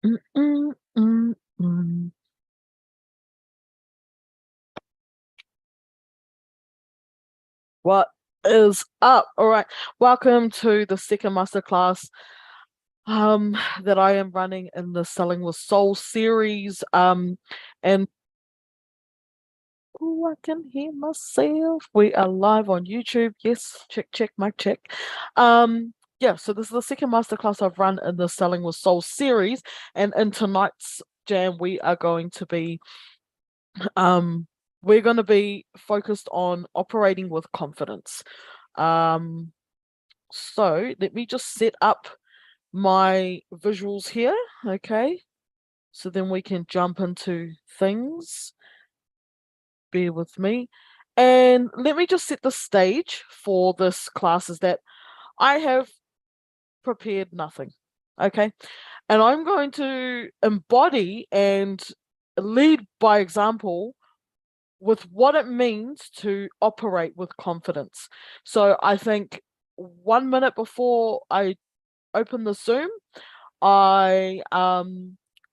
Mm, mm, mm, mm. What is up? All right. Welcome to the second masterclass that I am running in the Selling with Soul series. And oh, I can hear myself. We are live on YouTube. Yes, check, check, mic check. Yeah, so this is the second masterclass I've run in the Selling with Soul series. And in tonight's jam, um we're going to be focused on operating with confidence. Um, so let me just set up my visuals here, okay? So then we can jump into things. Bear with me. And let me just set the stage for this class is that I have prepared nothing, okay? And I'm going to embody and lead by example with what it means to operate with confidence. So I think 1 minute before I open the Zoom, I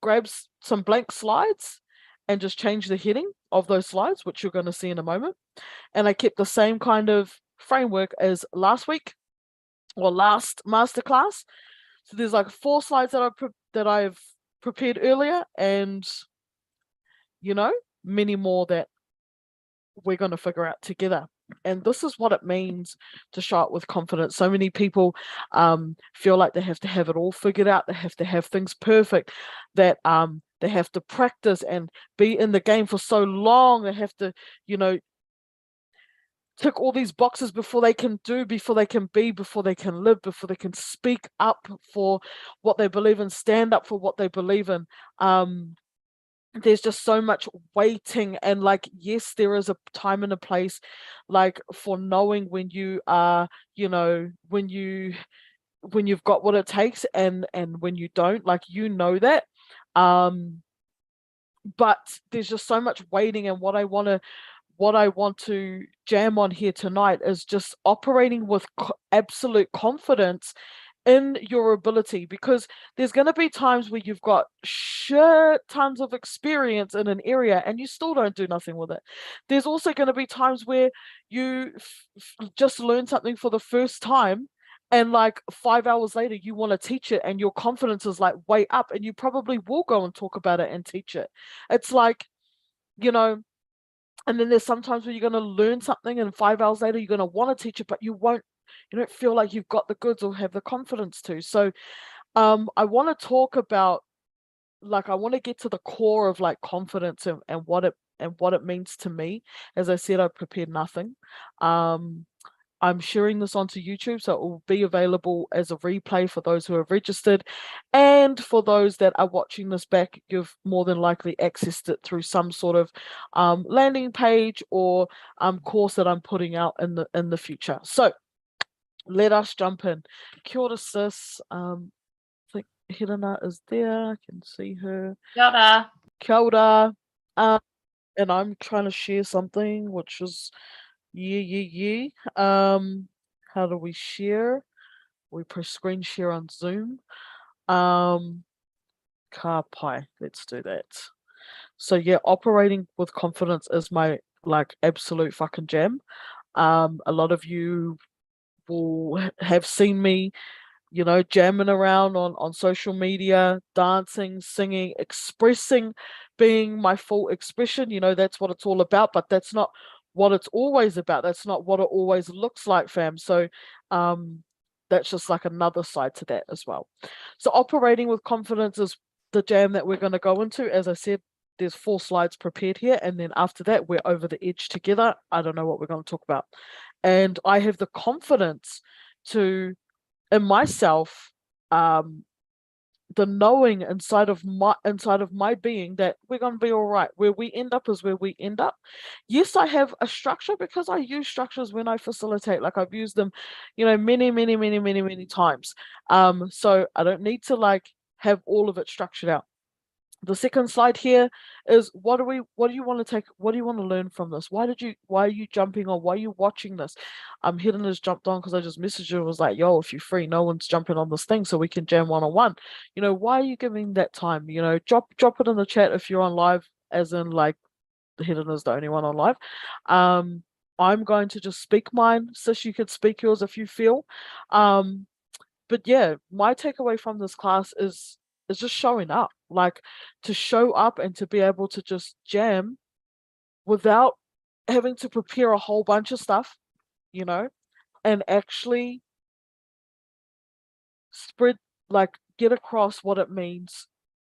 grabbed some blank slides and just changed the heading of those slides, which you're going to see in a moment. And I kept the same kind of framework as last week or last masterclass. So there's like 4 slides that I've prepared earlier, and many more that we're going to figure out together. And this is what it means to show up with confidence. So many people feel like they have to have it all figured out. They have to have things perfect, that they have to practice and be in the game for so long. They have to, you know, tick all these boxes before they can do, before they can be, before they can live, before they can speak up for what they believe in, stand up for what they believe in. There's just so much waiting, and like, yes, there is a time and a place, like, for knowing when you are, when you've got what it takes, and when you don't, like, that. um but there's just so much waiting, and what I want to jam on here tonight is just operating with absolute confidence in your ability, because there's going to be times where you've got shit tons of experience in an area and you still don't do nothing with it. There's also going to be times where you just learn something for the first time, and like 5 hours later you want to teach it, and your confidence is like way up, and you probably will go and talk about it and teach it. It's like, you know and then there's sometimes where you're going to learn something, and 5 hours later you're going to want to teach it, but you don't feel like you've got the goods or have the confidence to. So I want to talk about, like, I want to get to the core of like confidence, and what it means to me. As I said, I prepared nothing. I'm sharing this onto YouTube, so it will be available as a replay for those who have registered. And for those that are watching this back, you've more than likely accessed it through some sort of landing page or course that I'm putting out in the future. So let us jump in. Kia ora, sis. I think Helena is there. I can see her. Kia ora. Kia ora. And I'm trying to share something, which is yeah. How do we share? We press screen share on Zoom. Ka pai. Let's do that. So yeah, operating with confidence is my like absolute fucking jam. A lot of you will have seen me, jamming around on social media, dancing, singing, expressing, being my full expression. That's what it's all about, but that's not what it's always about. That's not what it always looks like, fam. So that's just like another side to that as well. So operating with confidence is the jam that we're going to go into. As I said, there's 4 slides prepared here, and then after that we're over the edge together. I don't know what we're going to talk about, and I have the confidence to in myself, um the knowing inside of my being that we're going to be all right. Where we end up is where we end up. Yes, I have a structure because I use structures when I facilitate. Like, I've used them, many, many, many, many, many times. So I don't need to like have all of it structured out. The second slide here is what do you want to take, what do you want to learn from this? Why are you jumping on? Why are you watching this? Hidden has jumped on because I just messaged her and was like, yo, if you're free, no one's jumping on this thing so we can jam one-on-one. Why are you giving that time? Drop it in the chat if you're on live, as in like Hidden is the only one on live. I'm going to just speak mine. Sis, you could speak yours if you feel. But yeah, my takeaway from this class is just showing up. Like, to show up and to be able to just jam without having to prepare a whole bunch of stuff, and actually spread, like, get across what it means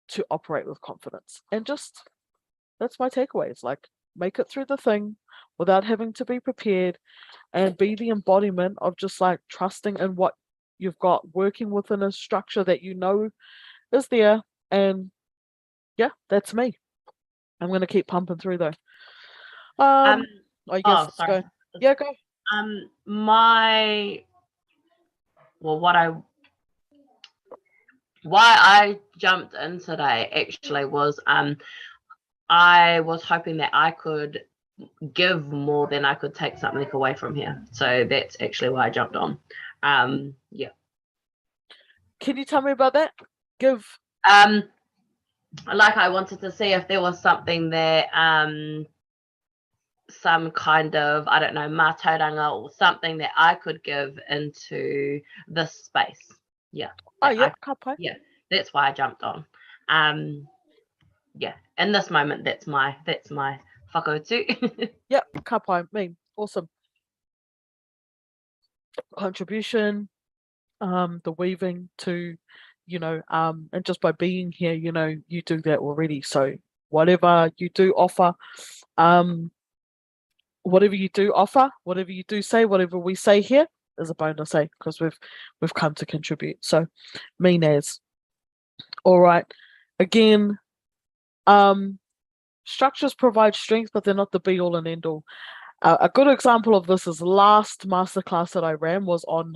to operate with confidence. And just, that's my takeaway. It's like, make it through the thing without having to be prepared, and be the embodiment of just like trusting in what you've got, working within a structure that is there. And yeah, that's me. I'm gonna keep pumping through though. I guess let's sorry. go. Yeah, go. Why I jumped in today actually was I was hoping that I could give more than I could take something away from here. So that's actually why I jumped on. Yeah. Can you tell me about that? Give. Like, I wanted to see if there was something that some kind of, I don't know, mātauranga or something that I could give into this space. Yeah. Oh yeah, kapai. Yeah, that's why I jumped on. Yeah, in this moment, that's my whakautu. Yeah, kapai. Me. Awesome. Contribution, the weaving to, and just by being here, you do that already. So whatever you do offer, whatever you do say, whatever we say here is a bonus, because we've come to contribute. So me, Naz. All right. Again, structures provide strength, but they're not the be all and end all. A good example of this is last masterclass that I ran was on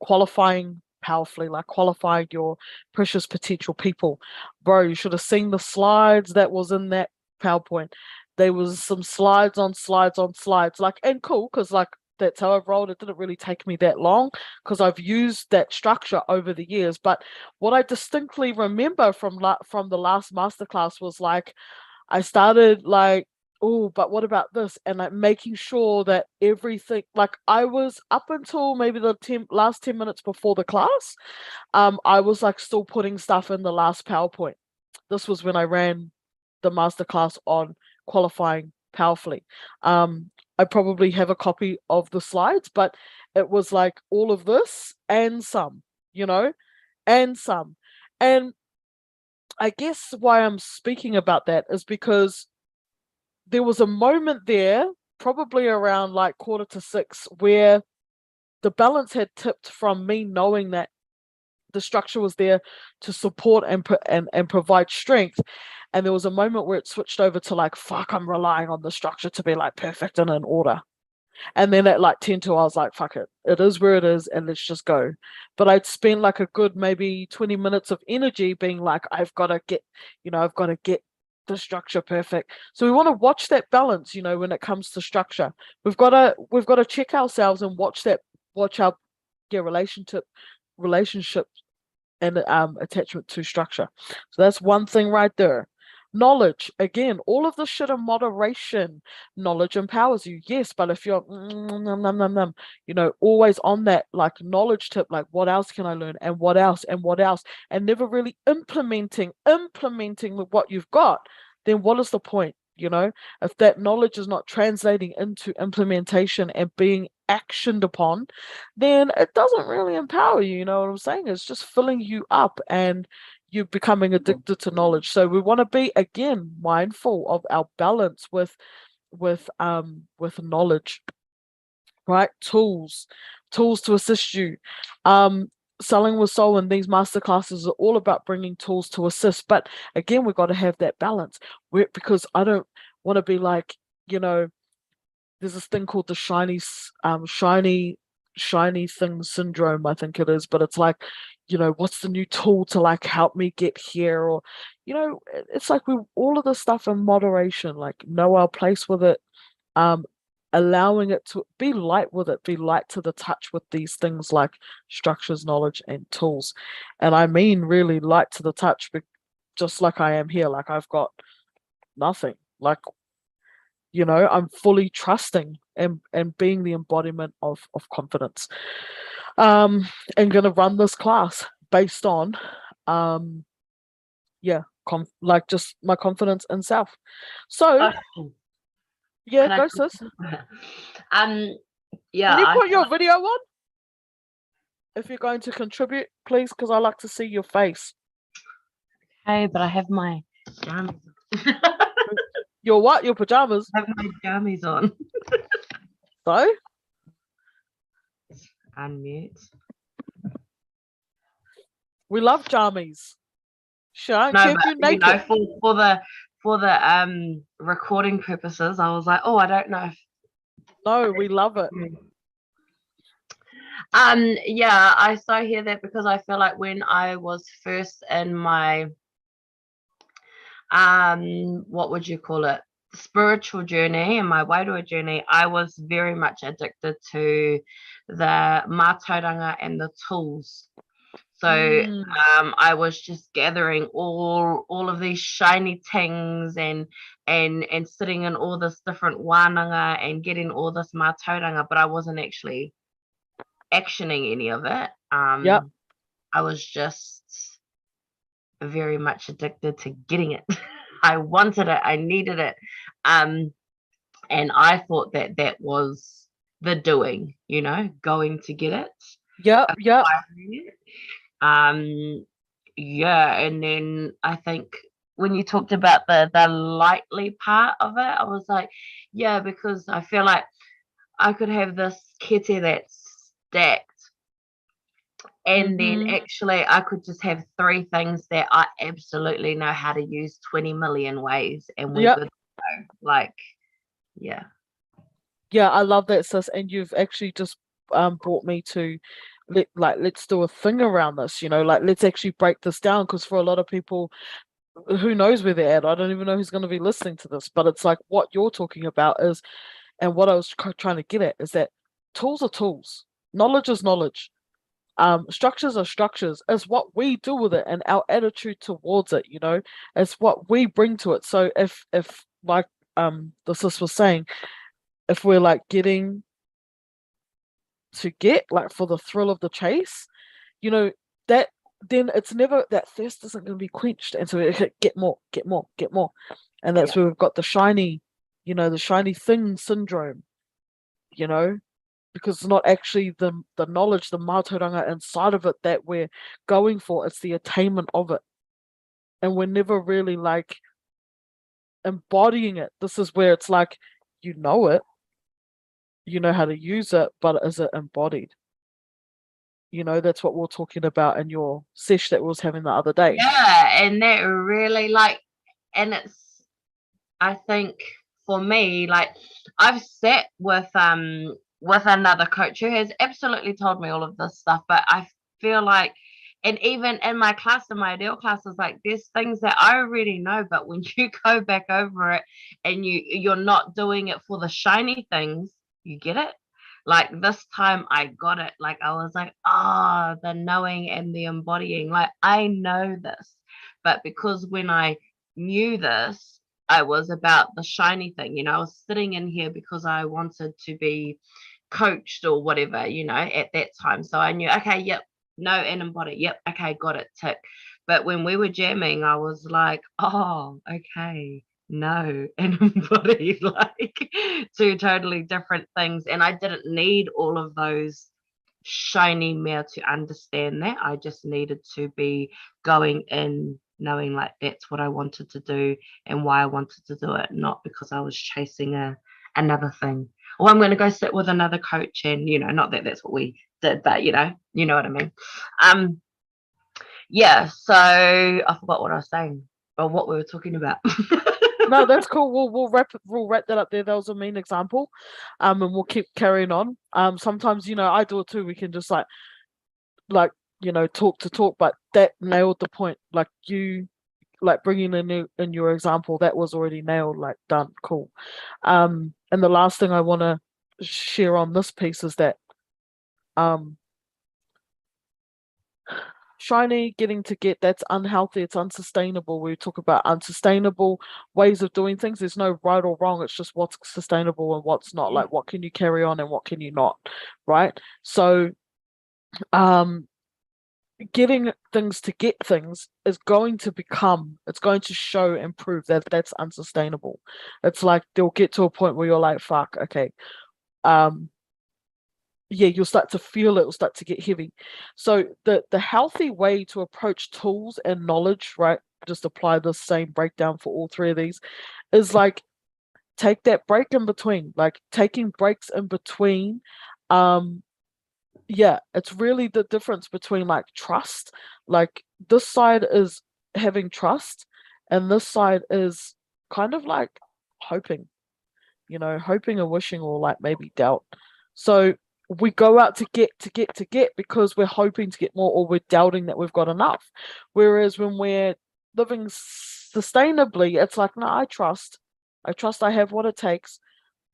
qualifying powerfully, like qualifying your precious potential people. Bro, you should have seen the slides that was in that PowerPoint. There was some slides on slides on slides, like, and cool, because like that's how I've rolled. It didn't really take me that long because I've used that structure over the years. But what I distinctly remember from the last masterclass was like, I started like, oh, but what about this? And like making sure that everything, like I was up until maybe the last 10 minutes before the class, I was like still putting stuff in the last PowerPoint. This was when I ran the masterclass on qualifying powerfully. I probably have a copy of the slides, but it was like all of this and some, and some. And I guess why I'm speaking about that is because there was a moment there, probably around like 5:45, where the balance had tipped from me knowing that the structure was there to support and provide strength. And there was a moment where it switched over to like, fuck, I'm relying on the structure to be like perfect and in order. And then at like 10 to, I was like, fuck it. It is where it is and let's just go. But I'd spend like a good maybe 20 minutes of energy being like, I've got to get the structure perfect. So we want to watch that balance, when it comes to structure. We've got to check ourselves and watch our relationship and attachment to structure. So that's one thing right there. Knowledge, again, all of this shit in moderation. Knowledge empowers you, yes, but if you're always on that like knowledge tip, like what else can I learn and what else and never really implementing what you've got, then what is the point? If that knowledge is not translating into implementation and being actioned upon, then it doesn't really empower you. You know what I'm saying? It's just filling you up and you're becoming addicted to knowledge. So we want to be, again, mindful of our balance with knowledge, right? Tools to assist you. Selling with Soul and these masterclasses are all about bringing tools to assist. But again, we've got to have that balance because I don't want to be like, there's this thing called the shiny thing syndrome, I think it is. But it's like, what's the new tool to like help me get here? Or, it's like we all of this stuff in moderation, like know our place with it, um, allowing it to be light with it, be light to the touch with these things like structures, knowledge, and tools. And I mean really light to the touch, just like I am here, like I've got nothing. Like, I'm fully trusting and being the embodiment of confidence. And gonna run this class based on yeah, like just my confidence in self. So Oh, yeah, can I go sis. um Can you yeah, put your video on if you're going to contribute, please? Because I like to see your face. hey, but I have my jammies. Your what? Your pajamas. I have my jammies on. So Unmute. we love jammies. Sure, No, keep but you naked. for the recording purposes, I was like, oh, I don't know if No, we love it. yeah, I so hear that because I feel like when I was first in my what would you call it, spiritual journey and my wairua journey, I was very much addicted to the mātauranga and the tools. So I was just gathering all of these shiny things and sitting in all this different wānanga and getting all this mātauranga, but I wasn't actually actioning any of it. Yep. I was just very much addicted to getting it. I wanted it. I needed it. And I thought that was the doing, going to get it. Yep. Yeah, and then I think when you talked about the lightly part of it, I was like, yeah, because I feel like I could have this kete that's stacked, and then actually I could just have 3 things that I absolutely know how to use 20 million ways, and we're good to go. Like, yeah. Yeah, I love that, sis. And you've actually just brought me to let's do a thing around this, like let's actually break this down, because for a lot of people, who knows where they're at? I don't even know who's going to be listening to this, but it's like what you're talking about is, and what I was trying to get at is that tools are tools, knowledge is knowledge, structures are structures. It's what we do with it and our attitude towards it. It's what we bring to it. So if like the sis was saying, if we're like getting to get like for the thrill of the chase, that then it's never, that thirst isn't going to be quenched, and so we get more, get more, get more, and that's where we've got the shiny, the shiny thing syndrome, because it's not actually the knowledge, the mātauranga inside of it that we're going for. It's the attainment of it, and we're never really like embodying it. This is where it's like, it, you know how to use it, but is it embodied? That's what we're talking about in your sesh that we was having the other day. Yeah, and that really and it's, I think for me, like I've sat with another coach who has absolutely told me all of this stuff, but I feel like, and even in my class, in my ideal classes, like there's things that I already know, but when you go back over it and you're not doing it for the shiny things, you get it. Like this time I got it. Like I was like, the knowing and the embodying. Like I know this, but because when I knew this, I was about the shiny thing. I was sitting in here because I wanted to be coached or whatever, at that time. So I knew, okay, yep, know and embody. Yep, okay, got it, tick. But when we were jamming, I was like, oh, okay, no and embody, like 2 totally different things. And I didn't need all of those shiny mea to understand that. I just needed to be going in knowing like that's what I wanted to do and why I wanted to do it, not because I was chasing another thing. Or I'm going to go sit with another coach, and not that that's what we did, but you know what I mean. Yeah, so I forgot what I was saying or what we were talking about. No, that's cool. We'll wrap that up there. That was a mean example, and we'll keep carrying on. Sometimes I do it too. We can just like talk to talk, but that nailed the point. Like bringing in your example, that was already nailed, like done, cool. And the last thing I want to share on this piece is that um shiny getting to get, that's unhealthy, it's unsustainable. We talk about unsustainable ways of doing things. There's no right or wrong, it's just what's sustainable and what's not. Yeah. Like what can you carry on and what can you not, right? So um getting things to get things is going to it's going to show and prove that that's unsustainable. It's like they'll get to a point where you're like, fuck, okay. um yeah, you'll start to feel it will start to get heavy. So the healthy way to approach tools and knowledge, right, just apply the same breakdown for all three of these, is like take that break in between, like taking breaks in between. Yeah, it's really the difference between like trust, like this side is having trust and this side is kind of like hoping, hoping and wishing, or like maybe doubt. So we go out to get because we're hoping to get more, or we're doubting that we've got enough. Whereas when we're living sustainably, it's like, no, I trust I have what it takes,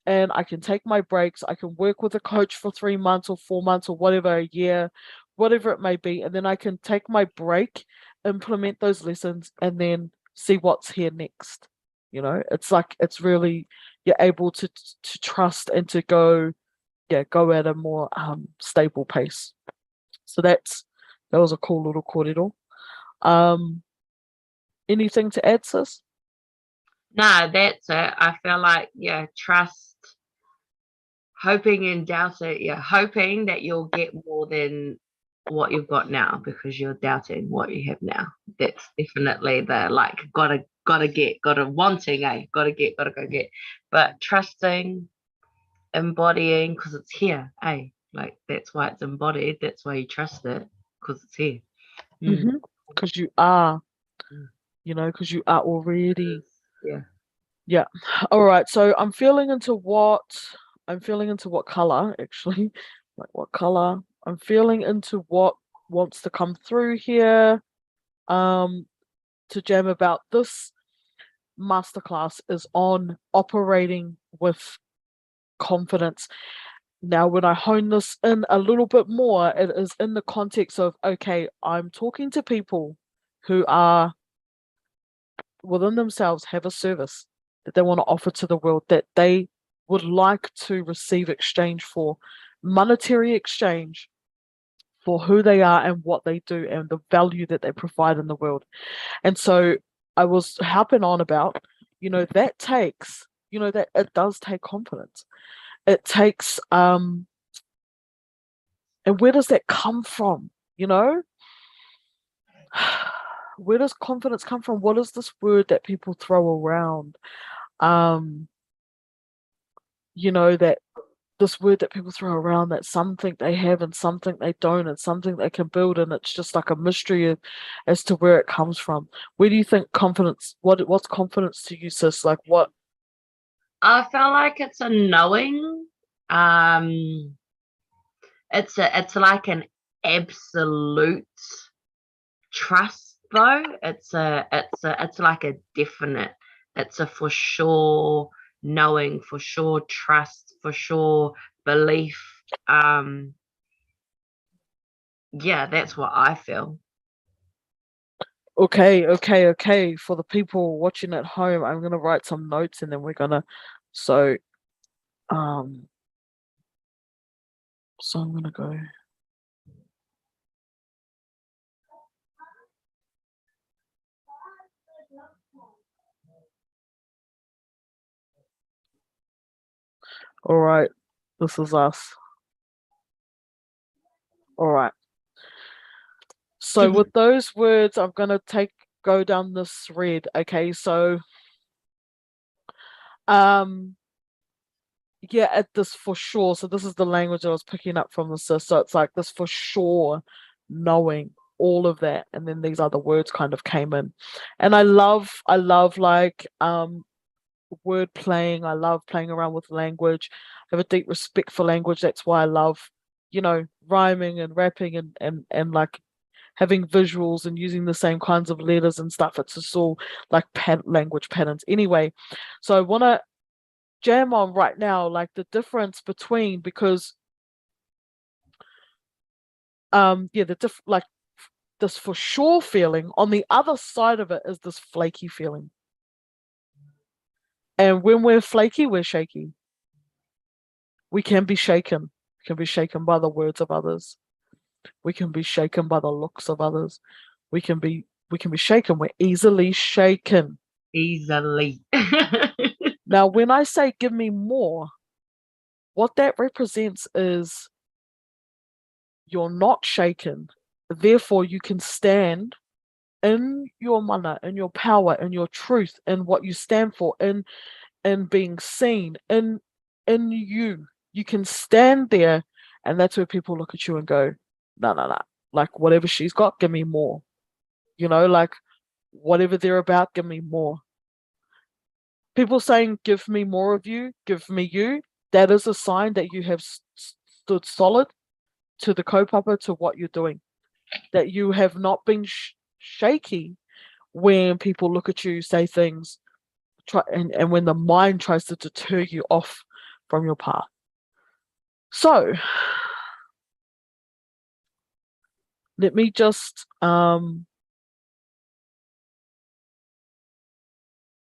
and I can take my breaks. I can work with a coach for 3 months or 4 months or whatever, a year, whatever it may be. And then I can take my break, implement those lessons, and then see what's here next. It's like, it's really, you're able to trust and to go, yeah, go at a more stable pace. So that was a cool little corridor. Um, anything to add, sis? No, that's it. I feel like, yeah, trust, hoping and doubting. Yeah, hoping that you'll get more than what you've got now because you're doubting what you have now. That's definitely the like gotta get, gotta wanting, gotta get, gotta go get. But trusting, embodying, because it's here, like that's why it's embodied. That's why you trust it, because it's here. Mm. Because you are, Mm. because you are already. Yeah. Yeah. All right. So I'm feeling into what color actually. Like what color? I'm feeling into what wants to come through here. Um, to jam about this masterclass is on operating with confidence. Now, when I hone this in a little bit more, it is in the context of, okay, I'm talking to people who are within themselves have a service that they want to offer to the world, that they would like to receive exchange for, monetary exchange for who they are and what they do and the value that they provide in the world. And so I was harping on about, that takes, that it does take confidence. It takes, and where does that come from? You know, where does confidence come from? What is this word that people throw around? Um, that this word that people throw around, that some think they have and some think they don't, and something they can build, and it's just like a mystery as to where it comes from. Where do you think confidence? What's confidence to you, sis? Like what? I feel like it's a knowing. Um, it's like an absolute trust though. It's like a definite. It's a for sure knowing, for sure trust, for sure belief. Um, yeah, that's what I feel. Okay. For the people watching at home, I'm gonna write some notes and then we're gonna. So, um, so I'm gonna go. All right, this is us. All right. So with those words, I'm gonna go down this thread. Okay, so um yeah, at this for sure. So this is the language I was picking up from the sis. So it's like this for sure, knowing all of that, and then these other words kind of came in, and I love like word playing. I love playing around with language. I have a deep respect for language. That's why I love, rhyming and rapping and like having visuals and using the same kinds of letters and stuff. It's just all like language patterns. Anyway, so I want to jam on right now, like the difference between, because yeah, like this for sure feeling. On the other side of it is this flaky feeling. And when we're flaky, we're shaky. We can be shaken. We can be shaken by the words of others. We can be shaken by the looks of others. We can be shaken. We're easily shaken. Easily. Now, when I say give me more, what that represents is you're not shaken. Therefore, you can stand in your mana, in your power, in your truth, in what you stand for, in being seen, in you. You can stand there, and that's where people look at you and go, no, no, no. Like whatever she's got, give me more. You know, like whatever they're about, give me more. People saying, give me more of you, give me you, that is a sign that you have stood solid to the kaupapa, to what you're doing. That you have not been shaky when people look at you, say things, and when the mind tries to deter you off from your path. So, let me just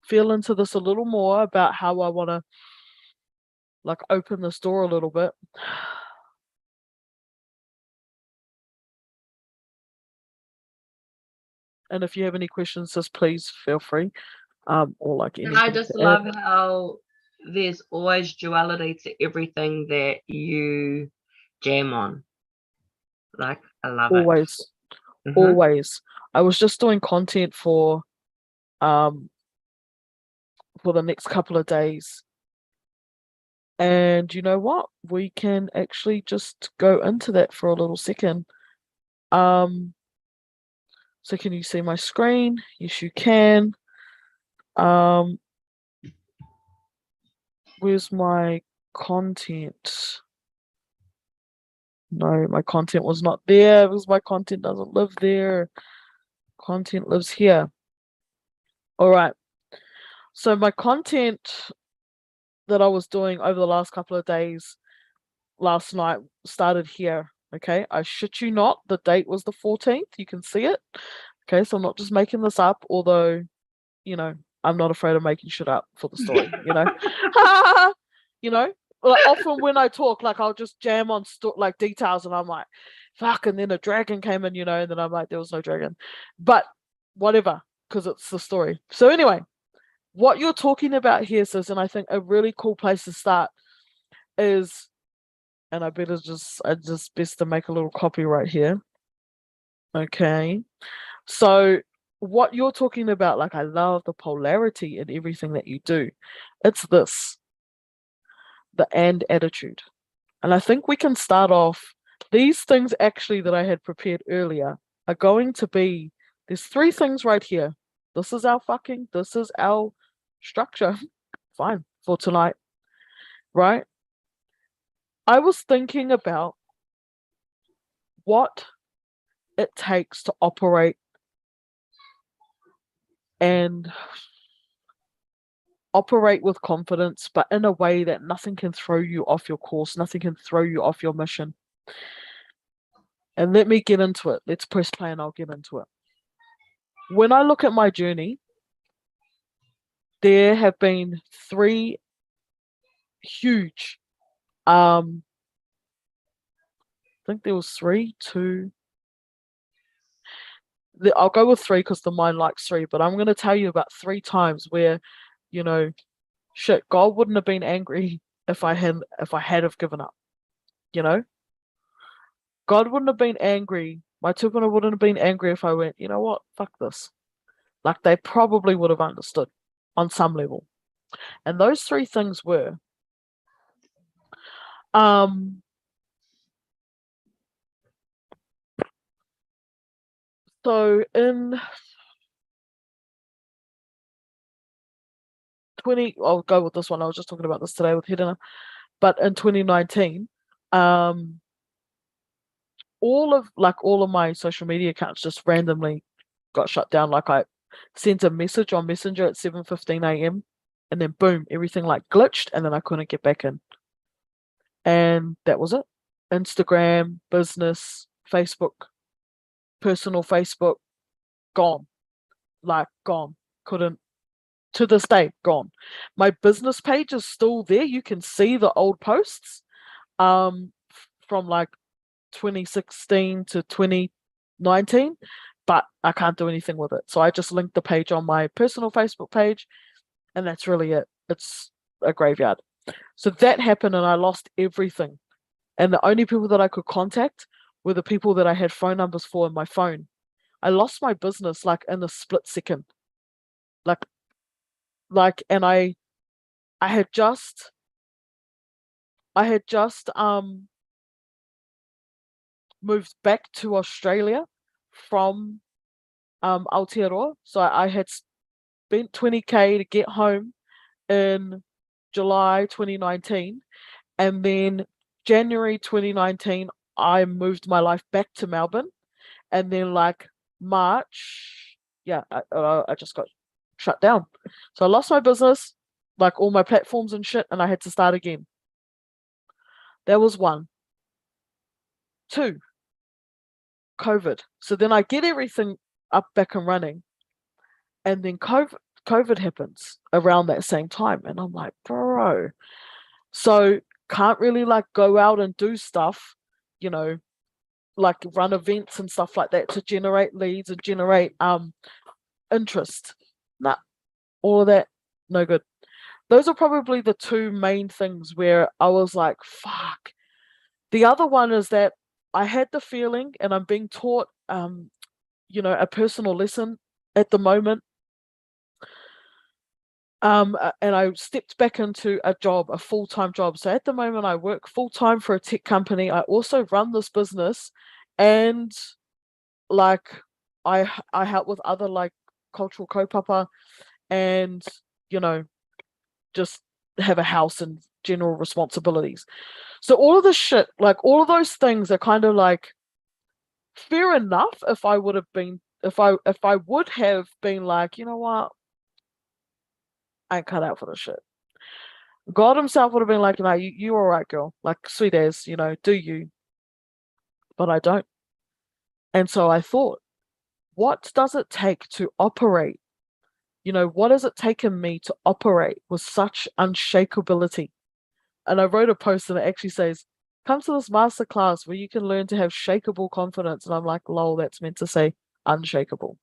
feel into this a little more about how I want to like open this door a little bit. And if you have any questions, just please feel free. Or like And I anything just to love add. how there's always duality to everything that you jam on. Like, I love it. Always, always. I was just doing content for the next couple of days. And you know what? We can actually just go into that for a little second. So can you see my screen? Yes, you can. Where's my content? No, my content was not there because my content doesn't live there. Content lives here. All right. So my content that I was doing over the last couple of days, last night, started here. Okay, I shit you not, the date was the 14th. You can see it. Okay, so I'm not just making this up, although, you know, I'm not afraid of making shit up for the story, you know. You know, like often when I talk, like I'll just jam on like details and I'm like, fuck, and then a dragon came in, you know, and then I'm like, there was no dragon. But whatever, because it's the story. So anyway, what you're talking about here, sis, and I think a really cool place to start is, and I just best to make a little copy right here. Okay. So what you're talking about, like I love the polarity in everything that you do. It's this, the and attitude. And I think we can start off, these things actually that I had prepared earlier are going to be, there's three things right here. This is our structure. Fine for tonight, right? I was thinking about what it takes to operate and operate with confidence, but in a way that nothing can throw you off your course, nothing can throw you off your mission. And let me get into it. Let's press play and I'll get into it. When I look at my journey, there have been three huge, I think there was I'll go with three because the mind likes three, but I'm going to tell you about three times where, you know, shit, God wouldn't have been angry if I had have given up, you know? God wouldn't have been angry. My tupuna wouldn't have been angry if I went, you know what, fuck this. Like they probably would have understood on some level. And those three things were, so in I'll go with this one. I was just talking about this today with Helena. But in 2019, all of my social media accounts just randomly got shut down. Like I sent a message on Messenger at 7:15 a.m. and then boom, everything like glitched and then I couldn't get back in. And that was it. Instagram, business, Facebook, personal Facebook, gone. Like gone. Couldn't, to this day, gone. My business page is still there. You can see the old posts from like 2016 to 2019, but I can't do anything with it. So I just linked the page on my personal Facebook page, and that's really it. It's a graveyard. So that happened, and I lost everything. And the only people that I could contact were the people that I had phone numbers for in my phone. I lost my business like in a split second. And I had just moved back to Australia from Aotearoa. So I had spent 20K to get home in July 2019, and then January 2019 I moved my life back to Melbourne, and then like March, I just got shut down. So I lost my business, like all my platforms and shit, and I had to start again. That was one. Two, COVID. So then I get everything up back and running, and then COVID happens around that same time, and I'm like, bro, so can't really like go out and do stuff, you know, like run events and stuff like that to generate leads and generate interest. Nah, all of that, no good. Those are probably the two main things where I was like, fuck. The other one is that I had the feeling, and I'm being taught, a personal lesson at the moment. And I stepped back into a job, a full-time job. So at the moment, I work full-time for a tech company. I also run this business, and like I help with other like cultural kaupapa, and just have a house and general responsibilities. So all of this shit, like all of those things are kind of like fair enough if I would have been if I would have been like, you know what, I ain't cut out for this shit. God himself would have been like, no, you all right, girl. Like sweet as, do you. But I don't. And so I thought, what does it take to operate? What has it taken me to operate with such unshakability? And I wrote a post and it actually says, come to this masterclass where you can learn to have shakeable confidence. And I'm like, lol, that's meant to say unshakable.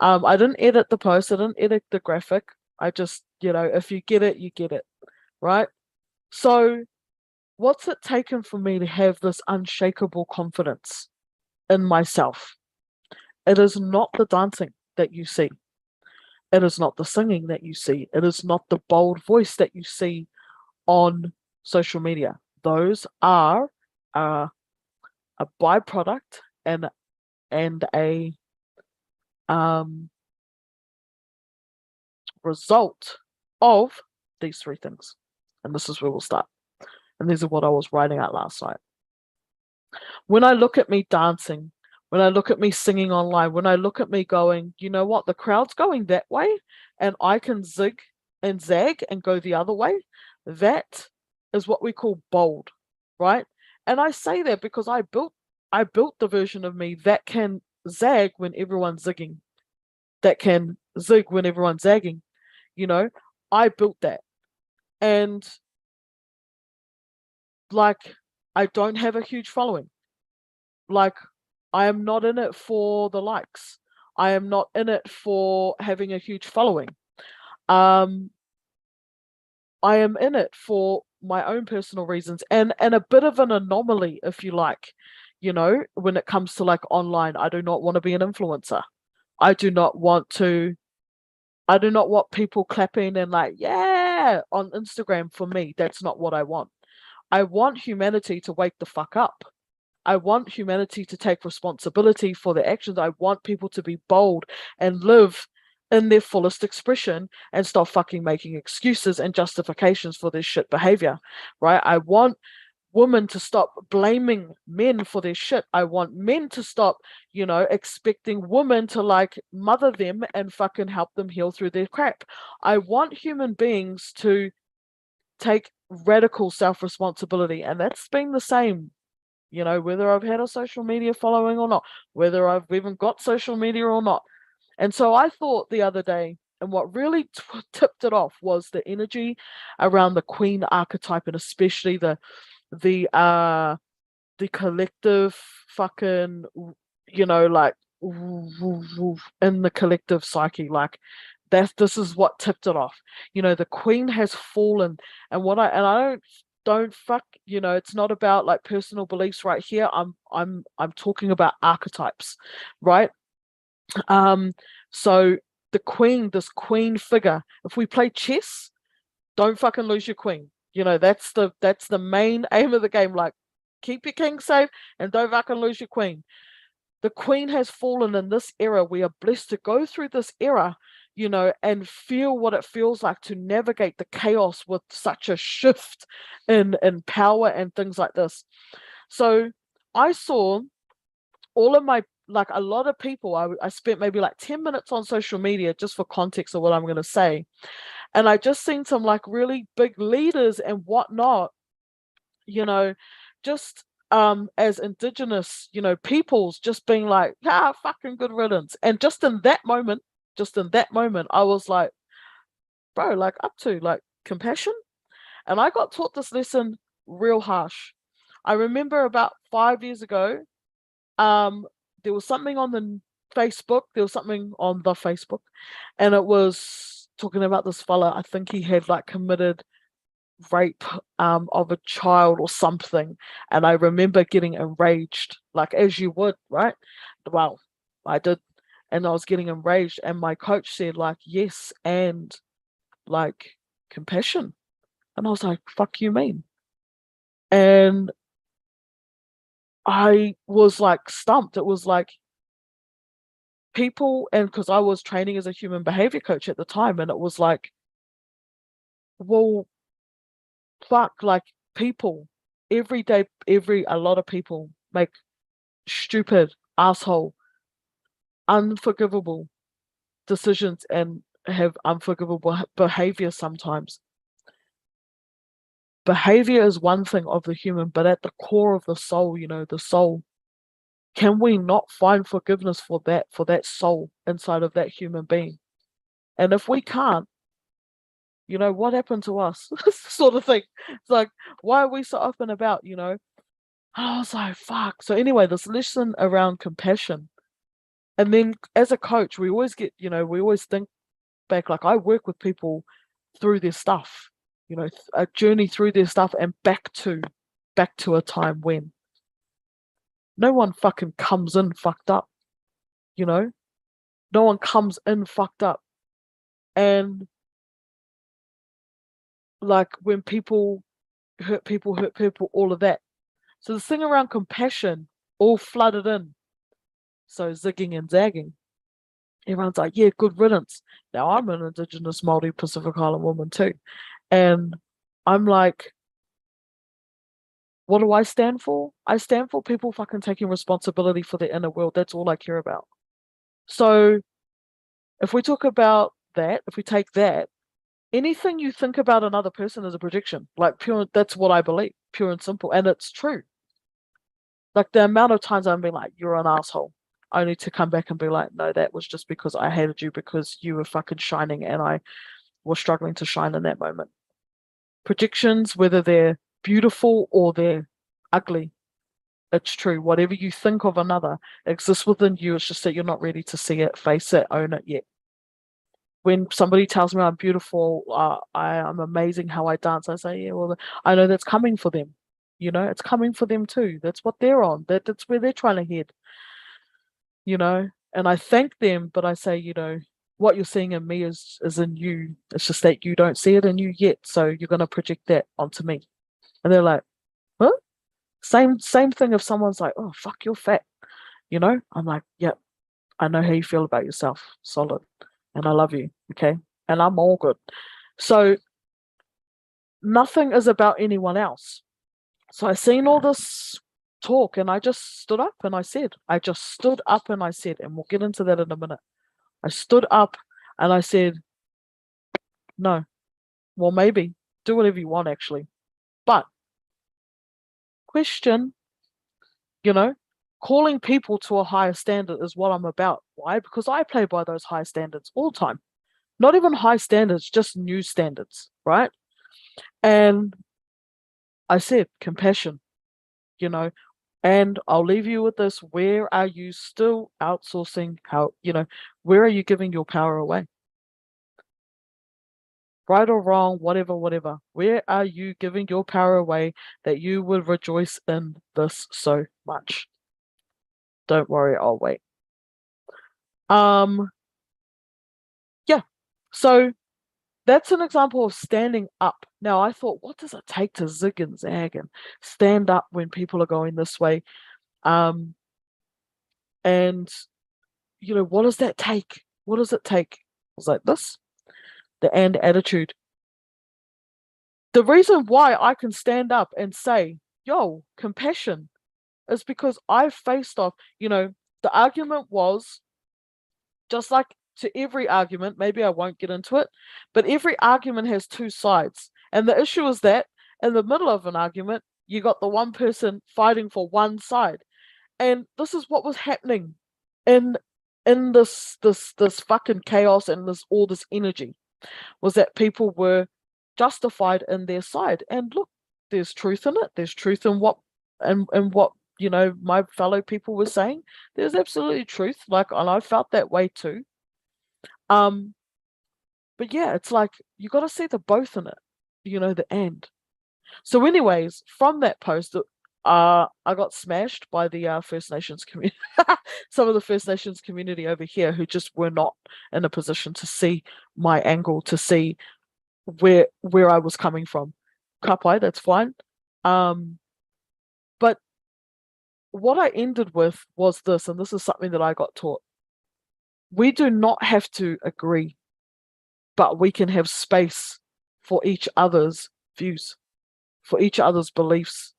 I didn't edit the post. I didn't edit the graphic. I just, if you get it, you get it. Right? So what's it taken for me to have this unshakable confidence in myself? It is not the dancing that you see. It is not the singing that you see. It is not the bold voice that you see on social media. Those are a byproduct and a result of these three things. And this is where we'll start. And these are what I was writing out last night. When I look at me dancing, when I look at me singing online, when I look at me going, you know what, the crowd's going that way and I can zig and zag and go the other way, that is what we call bold, right? And I say that because I built the version of me that can zag when everyone's zigging, that can zig when everyone's zagging. I built that. And like, I don't have a huge following. Like, I am not in it for the likes. I am not in it for having a huge following. I am in it for my own personal reasons and a bit of an anomaly, if you like, when it comes to like online. I do not want to be an influencer. I do not want people clapping and like, yeah, on Instagram for me. That's not what I want. I want humanity to wake the fuck up. I want humanity to take responsibility for their actions. I want people to be bold and live in their fullest expression and stop fucking making excuses and justifications for this shit behavior, right? I want women to stop blaming men for their shit. I want men to stop, expecting women to like mother them and fucking help them heal through their crap. I want human beings to take radical self-responsibility. And that's been the same, whether I've had a social media following or not, whether I've even got social media or not. And so I thought the other day, and what really tipped it off was the energy around the queen archetype, and especially the collective fucking, like in the collective psyche, like this is what tipped it off. The queen has fallen, and I don't fuck, it's not about like personal beliefs right here. I'm talking about archetypes, right? So this queen figure, if we play chess, don't fucking lose your queen. That's the main aim of the game. Like, keep your king safe and don't fucking lose your queen. The queen has fallen in this era. We are blessed to go through this era, and feel what it feels like to navigate the chaos with such a shift in power and things like this. So I saw all of my, like a lot of people, I spent maybe like 10 minutes on social media just for context of what I'm going to say. And I just seen some like really big leaders and whatnot, just as indigenous, peoples just being like, fucking good riddance. And just in that moment, I was like, bro, like up to like compassion. And I got taught this lesson real harsh. I remember about 5 years ago, there was something on the Facebook, and it was talking about this fella. I think he had like committed rape of a child or something. And I remember getting enraged, like as you would, right? Well, I did, and I was getting enraged, and my coach said like, yes, and like compassion. And I was like, fuck you mean? And I was like stumped. It was like people, and because I was training as a human behavior coach at the time, and it was like, well, fuck, like people every day, a lot of people make stupid, asshole, unforgivable decisions and have unforgivable behavior sometimes. Behavior is one thing of the human, but at the core of the soul, the soul, can we not find forgiveness for that soul inside of that human being? And if we can't, what happened to us? Sort of thing. It's like, why are we so up and about, And I was like, fuck. So anyway, this lesson around compassion. And then as a coach, we always think back, like I work with people through their stuff, a journey through their stuff and back to a time when no one fucking comes in fucked up, no one comes in fucked up. And like when people hurt people, all of that. So the thing around compassion all flooded in. So zigging and zagging. Everyone's like, yeah, good riddance. Now I'm an Indigenous Māori Pacific Island woman too. And I'm like, what do I stand for? I stand for people fucking taking responsibility for their inner world. That's all I care about. So if we talk about that, if we take that, anything you think about another person is a projection. Like pure, that's what I believe, pure and simple. And it's true. Like the amount of times I've been like, you're an asshole, only to come back and be like, no, that was just because I hated you because you were fucking shining and I was struggling to shine in that moment. Projections, whether they're beautiful or they're ugly, it's true. Whatever you think of another exists within you. It's just that you're not ready to see it, face it, own it yet. When somebody tells me I'm beautiful, I'm amazing how I dance, I say, yeah, well, I know that's coming for them. It's coming for them too. That's what they're on. That's where they're trying to head. And I thank them, but I say, what you're seeing in me is in you. It's just that you don't see it in you yet. So you're gonna project that onto me. And they're like, huh? Same thing if someone's like, oh fuck, you're fat. I'm like, yep, I know how you feel about yourself. Solid. And I love you. Okay. And I'm all good. So nothing is about anyone else. So I seen all this talk and I just stood up and I said, and we'll get into that in a minute. I stood up and I said, no, well, maybe do whatever you want, actually. But question, you know, calling people to a higher standard is what I'm about. Why? Because I play by those high standards all the time. Not even high standards, just new standards, right? And I said, compassion, you know, and I'll leave you with this. Where are you still outsourcing? Where are you giving your power away? Right or wrong, whatever, whatever. Where are you giving your power away that you would rejoice in this so much? Don't worry, I'll wait. Yeah. So that's an example of standing up. Now I thought, what does it take to zig and zag and stand up when people are going this way? And what does that take? What does it take? I was like, this, the and attitude. The reason why I can stand up and say, yo, compassion, is because I faced off, the argument was just like to every argument, maybe I won't get into it, but every argument has two sides. And the issue is that in the middle of an argument, you got the one person fighting for one side. And this is what was happening in this fucking chaos and all this energy, was that people were justified in their side. And look, there's truth in it. There's truth in what what my fellow people were saying. There's absolutely truth. And I felt that way too. But yeah, it's like you got to see the both in it, the end. So, anyways, from that post, I got smashed by the First Nations community, some of the First Nations community over here who just were not in a position to see my angle, to see where I was coming from. Kapai, that's fine. But what I ended with was this, and this is something that I got taught. We do not have to agree, but we can have space for each other's views, for each other's beliefs,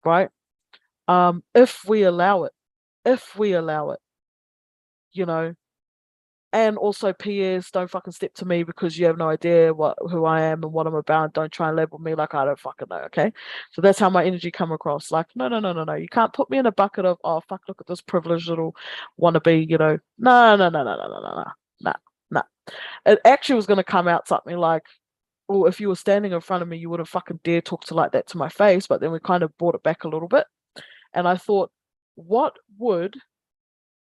right? If we allow it, and also PS, don't fucking step to me because you have no idea who I am and what I'm about. Don't try and label me like I don't fucking know, okay? So that's how my energy come across. Like, no. You can't put me in a bucket of, oh, fuck, look at this privileged little wannabe, No. It actually was going to come out something like, oh, if you were standing in front of me, you wouldn't fucking dare talk like that to my face. But then we kind of brought it back a little bit. And I thought, what would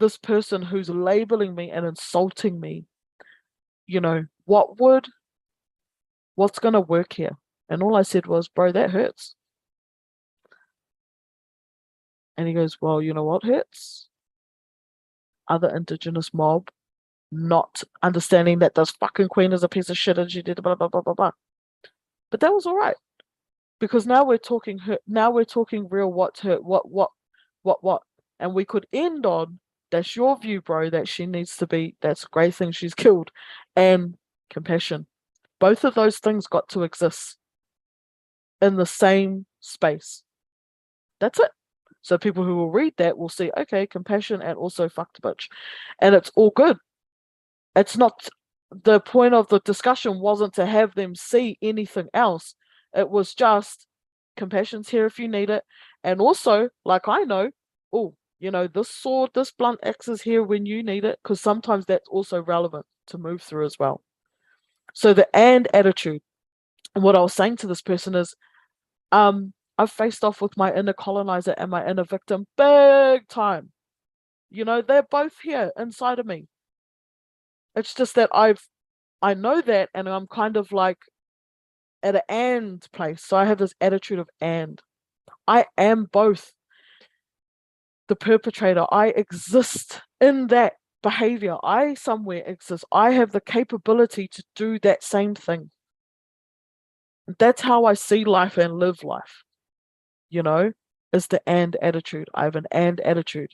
this person who's labeling me and insulting me, what's going to work here? And all I said was, bro, that hurts. And he goes, well, you know what hurts? Other Indigenous mob not understanding that this fucking queen is a piece of shit and she did blah, blah, blah, blah, blah. But that was all right. Because now we're talking hurt. Now we're talking real what's hurt, what. And we could end on, that's your view, bro, that she needs to be, that's a great thing she's killed, and compassion. Both of those things got to exist in the same space. That's it. So people who will read that will see, okay, compassion and also fucked bitch. And it's all good. It's not, the point of the discussion wasn't to have them see anything else. It was just, compassion's here if you need it. And also, like I know, this sword, this blunt axe is here when you need it, because sometimes that's also relevant to move through as well. So the and attitude. And what I was saying to this person is, I've faced off with my inner colonizer and my inner victim big time. They're both here inside of me. It's just that I know that, and I'm kind of like at an and place. So I have this attitude of and. I am both the perpetrator. I exist in that behavior. I somewhere exist. I have the capability to do that same thing. That's how I see life and live life. Is the and attitude. I have an and attitude.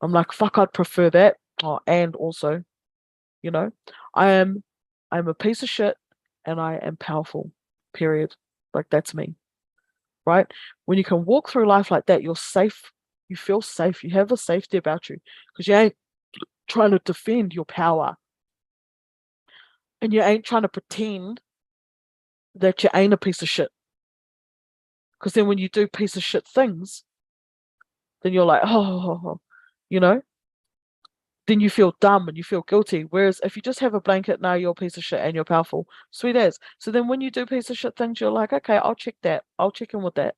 I'm like, fuck, I'd prefer that. Oh, and also, I'm a piece of shit and I am powerful. Period. Like, that's me. right? When you can walk through life like that, you're safe. You feel safe. You have a safety about you because you ain't trying to defend your power and you ain't trying to pretend that you ain't a piece of shit. Because then when you do piece of shit things, then you're like, oh, you know, then you feel dumb and you feel guilty. Whereas if you just have a blanket, now you're a piece of shit and you're powerful, sweet as. So then when you do piece of shit things, you're like, okay, I'll check that. I'll check in with that.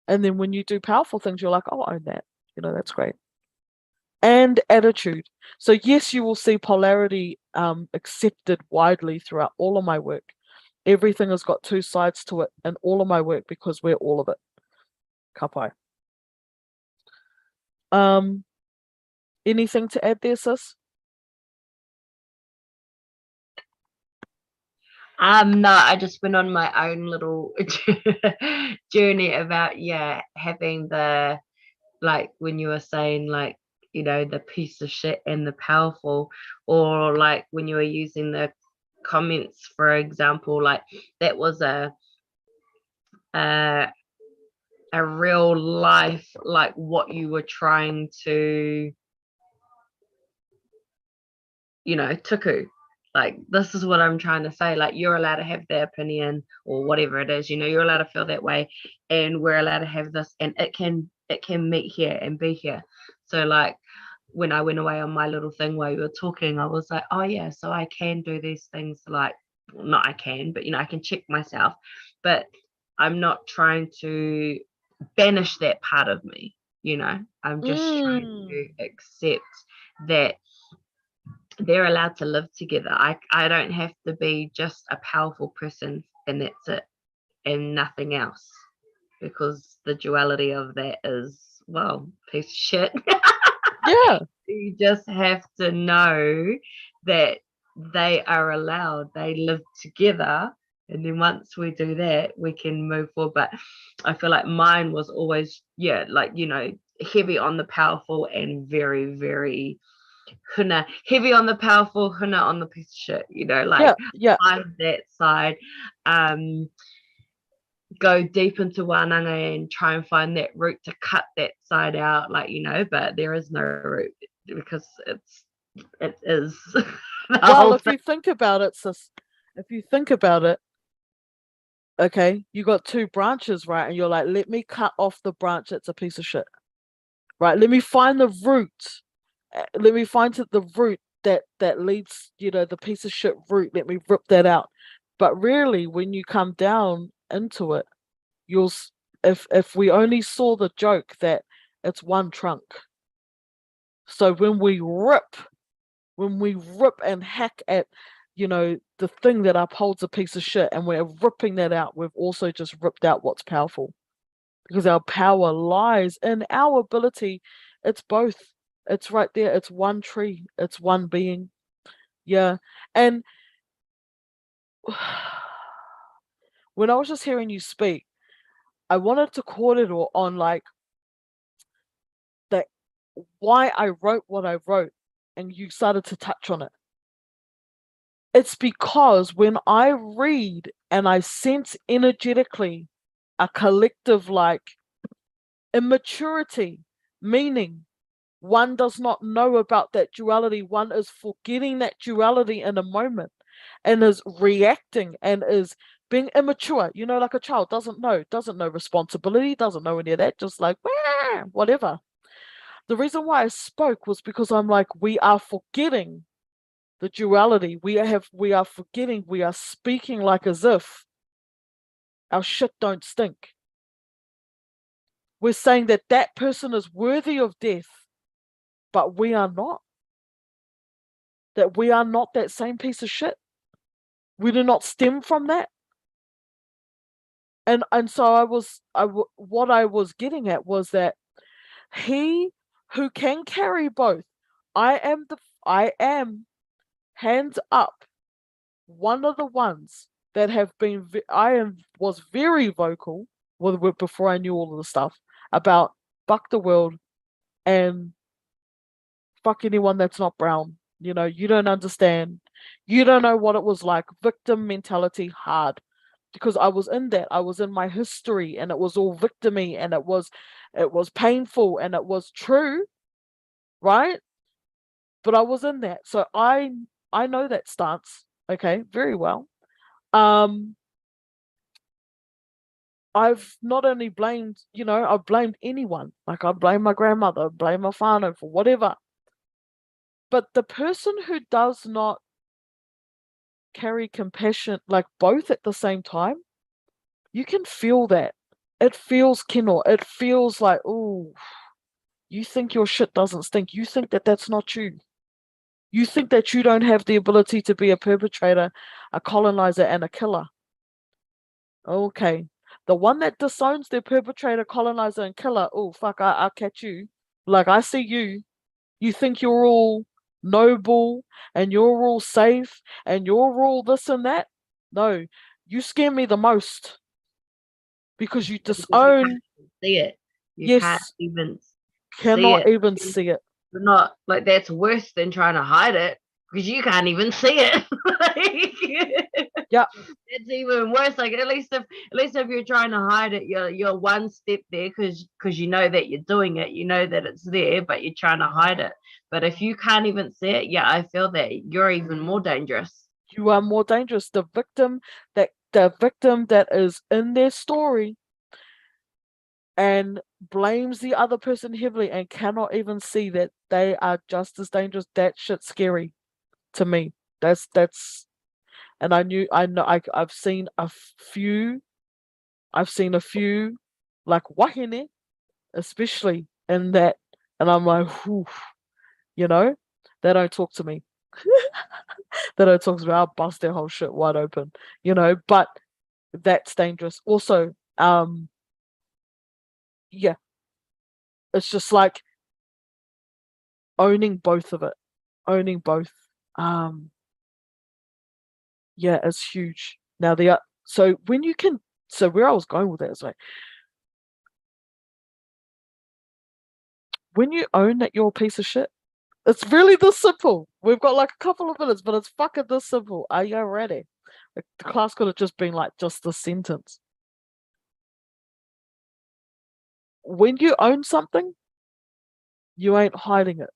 And then when you do powerful things, you're like, I'll own that. That's great. And attitude. So yes, you will see polarity accepted widely throughout all of my work. Everything has got two sides to it in all of my work because we're all of it. Ka pai. Anything to add there, sis? No, I just went on my own little journey about having the, like when you were saying, like, the piece of shit and the powerful, or like when you were using the comments, for example, like that was a real life, like what you were trying to, tuku. Like, this is what I'm trying to say. Like, you're allowed to have their opinion or whatever it is, you're allowed to feel that way, and we're allowed to have this, and it can meet here and be here. So like when I went away on my little thing while you were talking, I was like, oh yeah, so I can do these things, like, well, not I can, but I can check myself, but I'm not trying to banish that part of me. I'm just trying to accept that they're allowed to live together. I don't have to be just a powerful person and that's it, and nothing else, because the duality of that is, well, piece of shit. Yeah. You just have to know that they are allowed, they live together, and then once we do that, we can move forward. But I feel like mine was always, like, heavy on the powerful and very, very huna, heavy on the powerful, huna on the piece of shit, like, yeah. find that side, go deep into Wananga and try and find that root to cut that side out, like, but there is no root because it is Well, if you think about it, sis, if you think about it, okay, you got two branches, right? And you're like, let me cut off the branch that's a piece of shit, right? Let me find the root. Let me find the root that leads, the piece of shit root. Let me rip that out. But really, when you come down into it, you'll if we only saw the joke that it's one trunk. So when we rip and hack at, the thing that upholds a piece of shit, and we're ripping that out, we've also just ripped out what's powerful. Because our power lies in our ability. It's both. It's right there. It's one tree. It's one being. Yeah. And when I was just hearing you speak, I wanted to quote it on like that why I wrote what I wrote, and you started to touch on it. It's because when I read and I sense energetically a collective like immaturity, meaning one does not know about that duality, one is forgetting that duality in a moment and is reacting and is being immature, like a child doesn't know responsibility, doesn't know any of that, just like whatever. The reason why I spoke was because I'm like, we are forgetting the duality. We are forgetting, we are speaking like as if our shit don't stink. We're saying that that person is worthy of death, but we are not. That we are not that same piece of shit. We do not stem from that. And so what I was getting at was that he who can carry both, I am hands up, one of the ones that have been, was very vocal before I knew all of the stuff about fuck the world and fuck anyone that's not brown. You don't understand. You don't know what it was like. Victim mentality, hard. because I was in that. I was in my history, and it was all victimy, and it was painful, and it was true, right? But I was in that. So I know that stance, okay, very well. Um I've not only blamed, I've blamed anyone. Like I blame my grandmother, I blame my whānau for whatever. But the person who does not carry compassion, like both at the same time, you can feel that. It feels kino. It feels like, oh, you think your shit doesn't stink. You think that that's not you. You think that you don't have the ability to be a perpetrator, a colonizer, and a killer. Okay. The one that disowns their perpetrator, colonizer, and killer, oh, fuck, I'll catch you. Like, I see you. You think you're all noble and you're all safe and you're all this and that. No, you scare me the most because you Because you can't disown, even see it. You can't yes, even see cannot it. even see it. You're not like that's worse than trying to hide it because you can't even see it. Yeah, It's even worse. Like at least if you're trying to hide it, you're one step there because you know that you're doing it, you know that it's there, but you're trying to hide it. But if you can't even see it, yeah, I feel that you're even more dangerous. you are more dangerous. The victim that is in their story and blames the other person heavily and cannot even see that they are just as dangerous. That shit's scary to me. That's and I've seen a few. I've seen a few like wahine, especially in that, and I'm like, whew, you know, they don't talk to me. They don't talk to me. I'll bust their whole shit wide open, but that's dangerous. Also, yeah, it's just like owning both of it. Owning both. Um, yeah, it's huge. Now so when you can so where I was going with that is like when you own that you're a piece of shit, it's really this simple. We've got like a couple of minutes, but it's fucking this simple. Are you ready? Like, the class could have just been like just the sentence. When you own something, you ain't hiding it.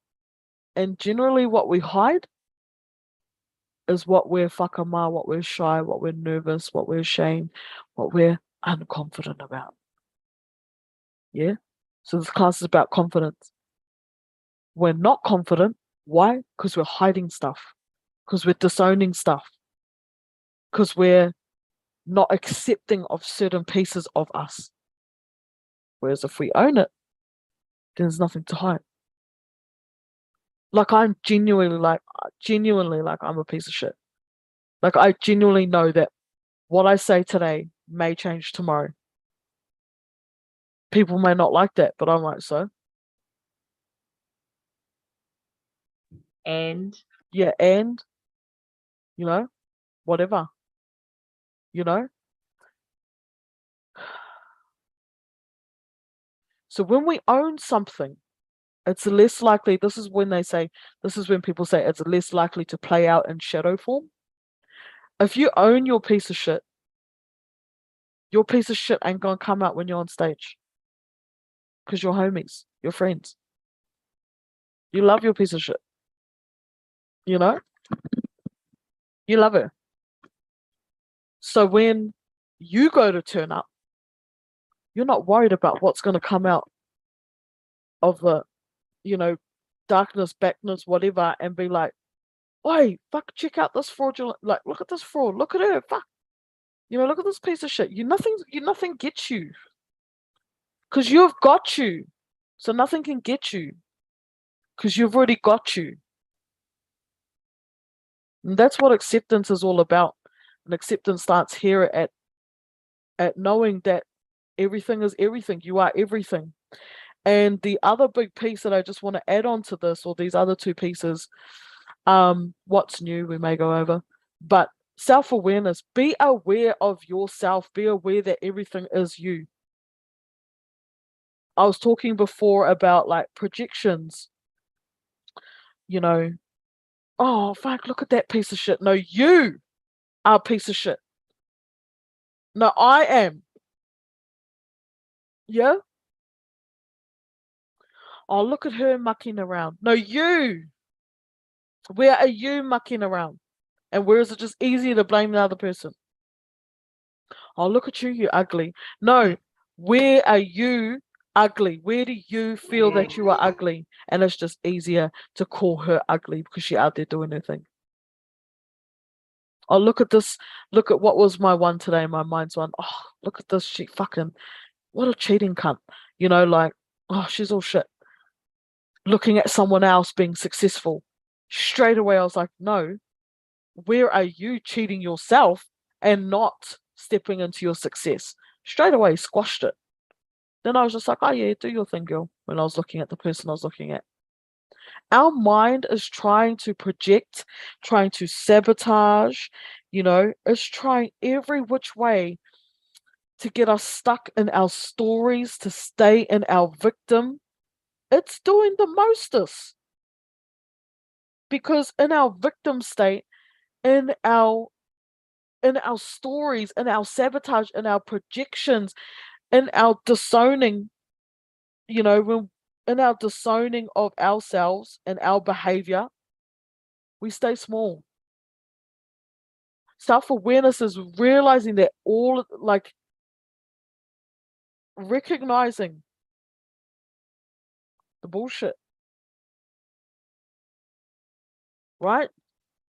And generally what we hide is what we're whakama, what we're shy, what we're nervous, what we're ashamed, what we're unconfident about. Yeah? So this class is about confidence. We're not confident. Why? Because we're hiding stuff. Because we're disowning stuff. Because we're not accepting of certain pieces of us. Whereas if we own it, then there's nothing to hide. Like I'm genuinely like I'm a piece of shit. Like I genuinely know that what I say today may change tomorrow. People may not like that, but I'm like, so And yeah, and you know, whatever, you know. So when we own something, it's less likely. This is when people say it's less likely to play out in shadow form. If you own your piece of shit ain't gonna come out when you're on stage because you're homies, your friends. You love your piece of shit, you know? You love it. So when you go to turn up, you're not worried about what's going to come out of the, you know, darkness, backness, whatever, and be like, oi, fuck, check out this fraudulent, like, look at this fraud, look at her, fuck. Look at this piece of shit. Nothing gets you. Because you've got you. So nothing can get you. Because you've already got you. And that's what acceptance is all about. And acceptance starts here at knowing that everything is everything. You are everything. And the other big piece that I just want to add on to this, or these other two pieces, what's new, we may go over, but self-awareness. Be aware of yourself. Be aware that everything is you. I was talking before about like projections, oh fuck, look at that piece of shit. No, you are a piece of shit. No, I am. Yeah. Oh, look at her mucking around. No, you. Where are you mucking around? And where is it just easier to blame the other person? Oh, look at you, you ugly. No, where are you ugly? Where do you feel that you are ugly? And it's just easier to call her ugly because she's out there doing her thing. Oh, look at this. Look at what was my one today, my mind's one. Oh, look at this. She fucking, what a cheating cunt. Like, oh, she's all shit. Looking at someone else being successful. Straight away, I was like, no, where are you cheating yourself and not stepping into your success? Straight away, squashed it. Then I was just like, oh yeah, do your thing, girl, when I was looking at the person I was looking at. Our mind is trying to project, trying to sabotage, it's trying every which way to get us stuck in our stories, to stay in our victim. It's doing the mostest. Because in our victim state, in our stories, in our sabotage, in our projections, in our disowning, when in our disowning of ourselves and our behavior, we stay small. Self-awareness is realizing that all, like, recognizing the bullshit, right?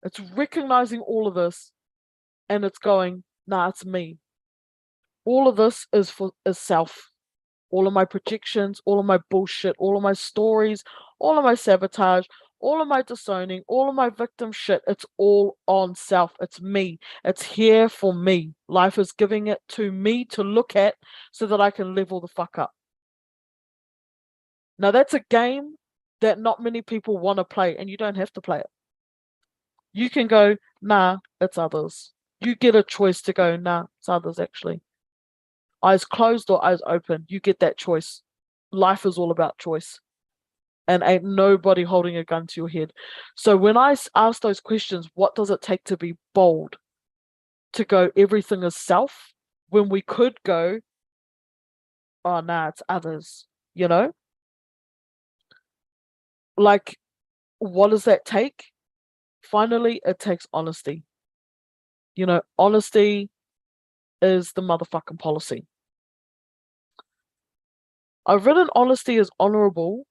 It's recognizing all of this and it's going, nah, it's me. All of this is self. All of my projections, all of my bullshit, all of my stories, all of my sabotage, all of my disowning, all of my victim shit, it's all on self. It's me. It's here for me. Life is giving it to me to look at so that I can level the fuck up. Now, that's a game that not many people want to play, and you don't have to play it. You can go, nah, it's others. You get a choice to go, nah, it's others actually. Eyes closed or eyes open, you get that choice. Life is all about choice. And ain't nobody holding a gun to your head. So when I ask those questions, what does it take to be bold? To go, everything is self, when we could go, oh, nah, it's others, Like, what does that take? Finally, it takes honesty. Honesty is the motherfucking policy. I've written honesty is honorable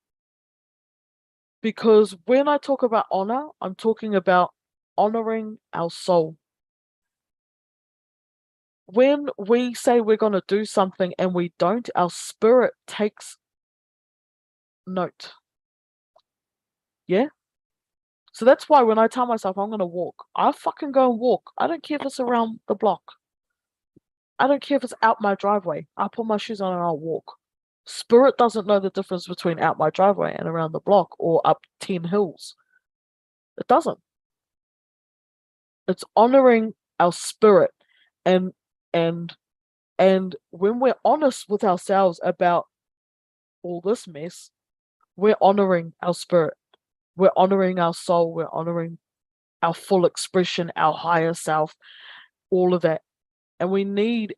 because when I talk about honor, I'm talking about honoring our soul. When we say we're going to do something and we don't, our spirit takes note. Yeah? So that's why when I tell myself I'm going to walk, I fucking go and walk. I don't care if it's around the block. I don't care if it's out my driveway. I'll put my shoes on and I'll walk. Spirit doesn't know the difference between out my driveway and around the block or up 10 hills. It doesn't. It's honoring our spirit, and and and when we're honest with ourselves about all this mess, we're honoring our spirit. We're honoring our soul. We're honoring our full expression, our higher self, all of that. And we need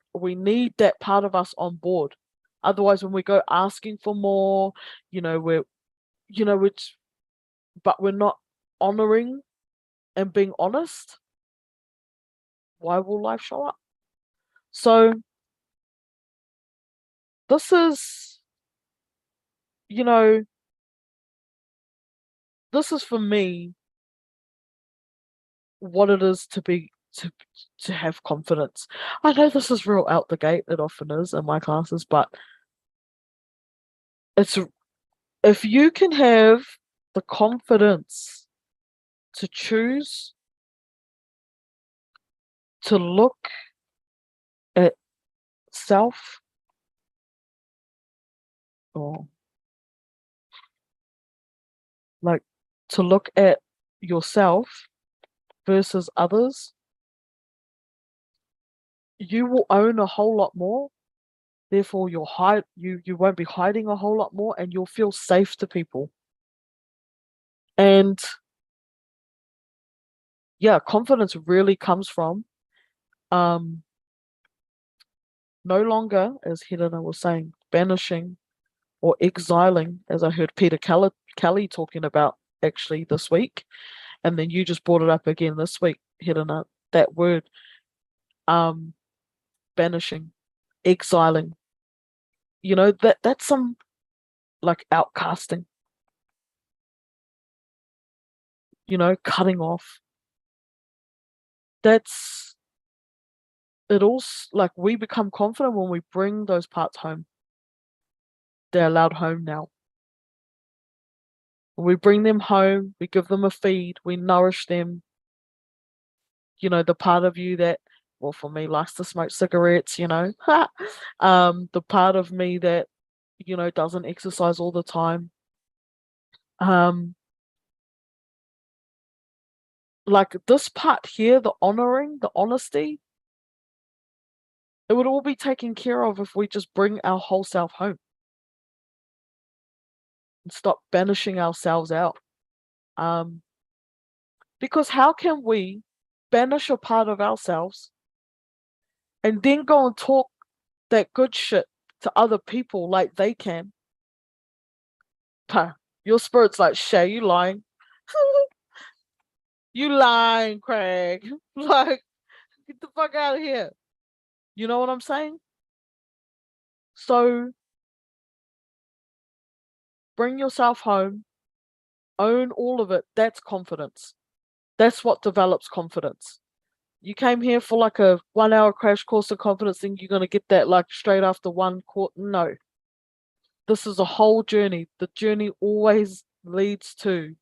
that part of us on board. Otherwise, when we go asking for more, we're which but we're not honoring and being honest, why will life show up? So this is, you know, this is for me what it is to have confidence. I know this is real out the gate, it often is in my classes, but it's if you can have the confidence to choose to look at self, or like to look at yourself versus others, you will own a whole lot more. Therefore, you won't be hiding a whole lot more, and you'll feel safe to people. And yeah, confidence really comes from um No longer, as Helena was saying, banishing or exiling, as I heard Peter Kelly talking about actually this week, and then you just brought it up again this week, Helena, that word, um, banishing, exiling. That's some like outcasting, cutting off. That's it all. Like we become confident when we bring those parts home. They're allowed home now. We bring them home, we give them a feed, we nourish them. The part of you that, well, for me, likes to smoke cigarettes, the part of me that, doesn't exercise all the time. Like this part here, the honoring, the honesty, it would all be taken care of if we just bring our whole self home and stop banishing ourselves out. Because how can we banish a part of ourselves and then go and talk that good shit to other people like they can? Your spirit's like, Shay, you lying. You lying, Craig. Like, get the fuck out of here. You know what I'm saying? So bring yourself home, own all of it. That's confidence. That's what develops confidence. You came here for like a 1 hour crash course of confidence, think you're going to get that like straight after one course. No. This is a whole journey. The journey always leads to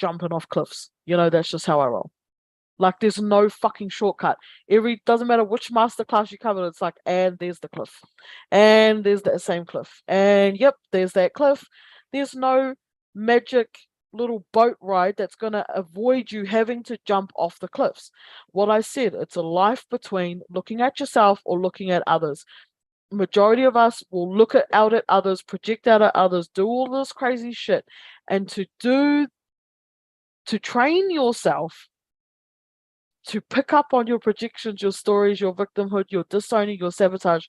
jumping off cliffs. That's just how I roll. Like there's no fucking shortcut. Doesn't matter which masterclass you cover, it's like, and there's the cliff. And there's that same cliff. And yep, there's that cliff. There's no magic little boat ride that's gonna avoid you having to jump off the cliffs. What I said, it's a life between looking at yourself or looking at others. Majority of us will look out at others, project out at others, do all this crazy shit. And to train yourself to pick up on your projections, your stories, your victimhood, your disowning, your sabotage,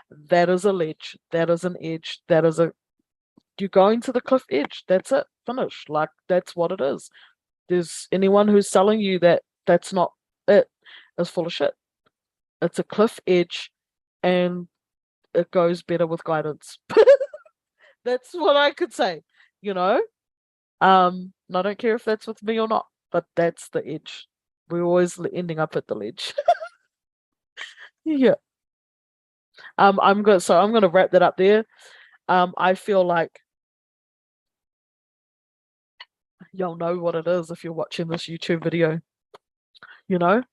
that is a ledge. That is an edge. You're going to the cliff edge. That's it. Finish. Like, that's what it is. There's anyone who's selling you that that's not it is full of shit. It's a cliff edge and it goes better with guidance. That's what I could say, you know? And I don't care if that's with me or not, but that's the edge. We're always ending up at the ledge. Yeah. I'm gonna wrap that up there. I feel like you'll know what it is if you're watching this YouTube video, you know?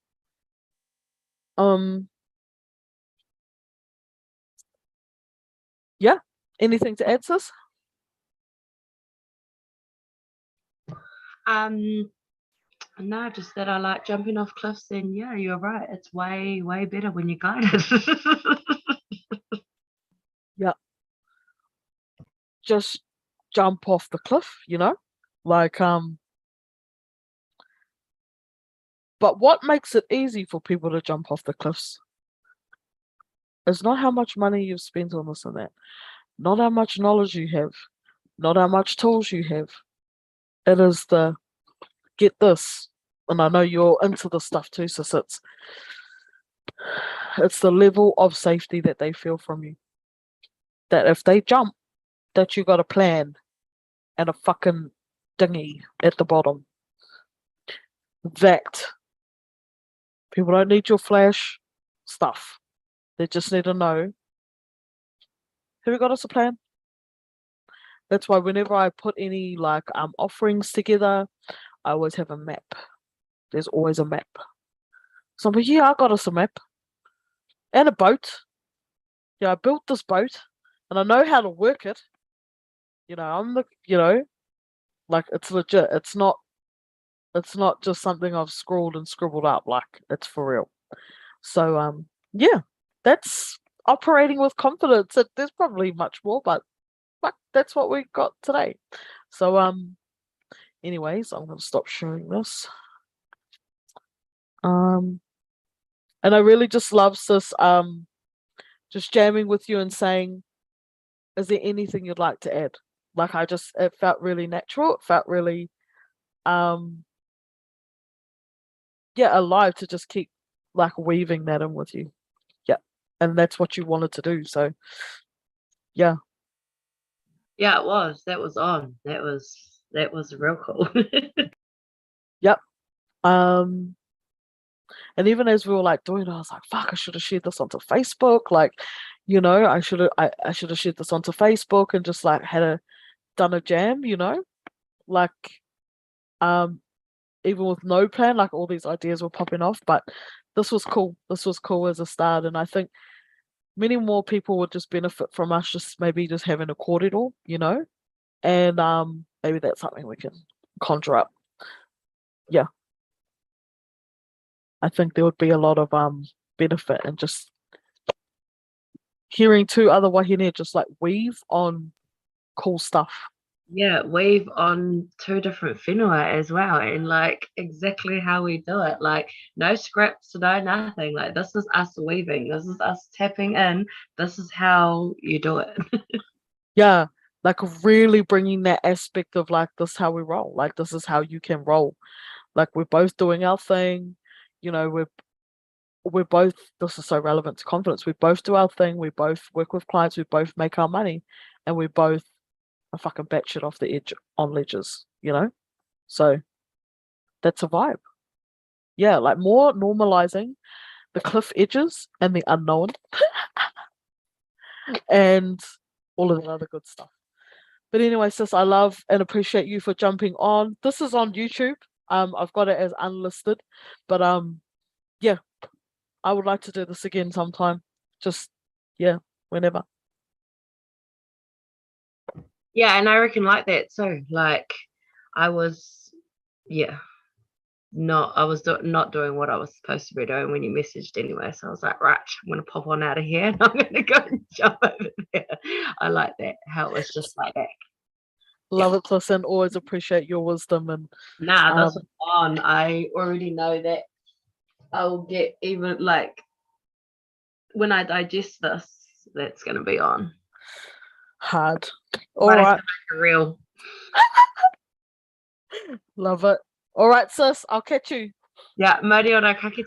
Yeah. Anything to add, sis? No, just that I like jumping off cliffs, and yeah, you're right. It's way, way better when you're guided. Yeah. Just jump off the cliff, Like, but what makes it easy for people to jump off the cliffs is not how much money you've spent on this and that, not how much knowledge you have, not how much tools you have. It is the get this, and I know you're into this stuff too, so it's the level of safety that they feel from you. That if they jump, that you got a plan and a fucking dinghy at the bottom. That people don't need your flash stuff. They just need to know, have you got us a plan? That's why whenever I put any like offerings together, I always have a map. There's always a map. So I'm like, yeah, I got us a map. And a boat. Yeah, I built this boat and I know how to work it. Like it's legit. It's not just something I've scrawled and scribbled up, like it's for real. So yeah, that's operating with confidence. There's probably much more, but that's what we got today. So anyways, I'm gonna stop sharing this. And I really just love sis just jamming with you and saying, is there anything you'd like to add? Like it felt really natural. It felt really alive to just keep like weaving that in with you. Yeah. And that's what you wanted to do. So yeah. Yeah, it was. That was on. That was real cool. Yep. And even as we were like doing it, I was like, fuck, I should have shared this onto Facebook. Like, I should have shared this onto Facebook and just like done a jam, like even with no plan, like all these ideas were popping off. But this was cool. This was cool as a start. And I think many more people would just benefit from us just having a corridor, and maybe that's something we can conjure up. Yeah. I think there would be a lot of benefit in just hearing two other wahine just like weave on cool stuff. Yeah, weave on 2 different whenua as well, and like exactly how we do it. Like no scripts, no nothing. Like this is us weaving. This is us tapping in. This is how you do it. Yeah, like really bringing that aspect of like this is how we roll. Like this is how you can roll. Like we're both doing our thing. We're both. This is so relevant to confidence. We both do our thing. We both work with clients. We both make our money, and we both are fucking batshit off the edge on ledges. So that's a vibe. Yeah, like more normalizing the cliff edges and the unknown, and all of that other good stuff. But anyway, sis, I love and appreciate you for jumping on. This is on YouTube. I've got it as unlisted, but yeah, I would like to do this again sometime. Just whenever. Yeah, and I reckon like that too. Like I was, not doing what I was supposed to be doing when you messaged anyway. So I was like, right, I'm gonna pop on out of here and I'm gonna go and jump over there. I like that. How it was just like that. Love it, sis, and always appreciate your wisdom and Nah, this is on. I already know that I'll get even like when I digest this, that's gonna be on. hard. All right. Real. Love it. All right, sis. I'll catch you. Yeah, Mauri ora ka kite.